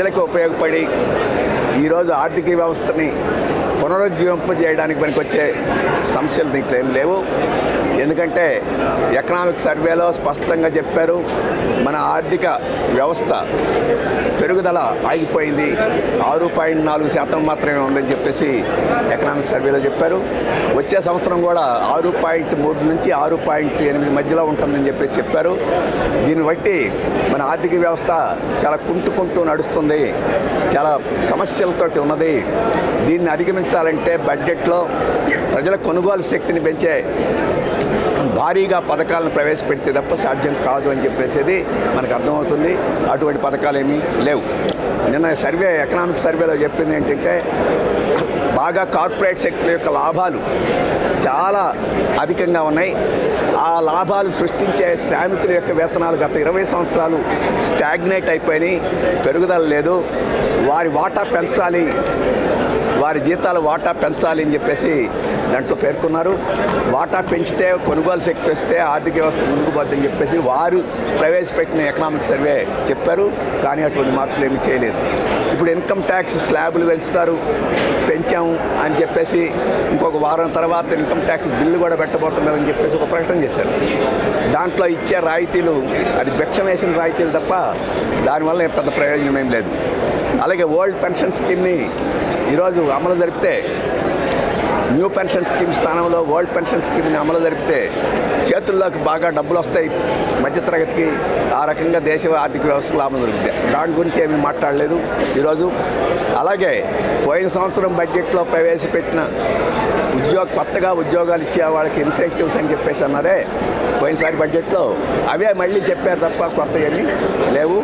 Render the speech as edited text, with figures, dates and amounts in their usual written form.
ప్రజలకు ఉపయోగపడి ఈరోజు ఆర్థిక వ్యవస్థని పునరుజ్జీవింపజేయడానికి పనికొచ్చే సమస్యలు దీంట్లో ఏం లేవు. ఎందుకంటే ఎకనామిక్ సర్వేలో స్పష్టంగా చెప్పారు, మన ఆర్థిక వ్యవస్థ పెరుగుదల ఆగిపోయింది, 6.4% మాత్రమే ఉందని చెప్పేసి ఎకనామిక్ సర్వేలో చెప్పారు. వచ్చే సంవత్సరం కూడా 6.3 నుంచి 6.8 మధ్యలో ఉంటుందని చెప్పేసి చెప్పారు. దీన్ని బట్టి మన ఆర్థిక వ్యవస్థ చాలా కుంటుకుంటూ నడుస్తుంది, చాలా సమస్యలతోటి ఉన్నది. దీన్ని అధిగమించాలంటే బడ్జెట్లో ప్రజల కొనుగోలు శక్తిని పెంచే భారీగా పథకాలను ప్రవేశపెడితే తప్ప సాధ్యం కాదు అని చెప్పేసి మనకు అర్థమవుతుంది. అటువంటి పథకాలు ఏమీ లేవు. నిన్న ఎకనామిక్ సర్వేలో చెప్పింది ఏంటంటే బాగా కార్పొరేట్ సెక్టర్ యొక్క లాభాలు చాలా అధికంగా ఉన్నాయి. ఆ లాభాలు సృష్టించే శ్రామికుల యొక్క వేతనాలు గత 20 సంవత్సరాలు స్టాగ్నేట్ అయిపోయినాయి, పెరుగుదల లేదు. వారి వాటా పెంచాలి, వారి జీతాల వాటా పెంచాలి అని చెప్పేసి దాంట్లో పేర్కొన్నారు. వాటా పెంచితే కొనుగోలు శక్తి వస్తే ఆర్థిక వ్యవస్థ ముందుకు పోద్దని చెప్పేసి వారు ప్రవేశపెట్టిన ఎకనామిక్ సర్వే చెప్పారు. కానీ అటువంటి మార్పులు ఏమీ చేయలేదు. ఇప్పుడు ఇన్కమ్ ట్యాక్స్ స్లాబులు పెంచాము అని చెప్పేసి ఇంకొక వారం తర్వాత ఇన్కమ్ ట్యాక్స్ బిల్లు కూడా పెట్టబోతున్నారని చెప్పేసి ఒక ప్రకటన చేశారు. దాంట్లో ఇచ్చే రాయితీలు అది భిక్షం వేసిన రాయితీలు తప్ప దానివల్ల పెద్ద ప్రయోజనం ఏం లేదు. అలాగే ఓల్డ్ పెన్షన్ స్కీమ్ని ఈరోజు అమలు జరిపితే, న్యూ పెన్షన్ స్కీమ్ స్థానంలో ఓల్డ్ పెన్షన్ స్కీమ్ని అమలు జరిపితే చేతుల్లోకి బాగా డబ్బులు వస్తాయి మధ్యతరగతికి. ఆ రకంగా దేశ ఆర్థిక వ్యవస్థకు లాభం దొరుకుతాయి. దాని గురించి ఏమీ మాట్లాడలేదు ఈరోజు. అలాగే పోయిన సంవత్సరం బడ్జెట్లో ప్రవేశపెట్టిన కొత్తగా ఉద్యోగాలు ఇచ్చే వాళ్ళకి ఇన్సెంటివ్స్ అని చెప్పేసి అన్నారే పోయినసారి బడ్జెట్లో, అవే మళ్ళీ చెప్పారు తప్ప కొత్త ఏమీ లేవు.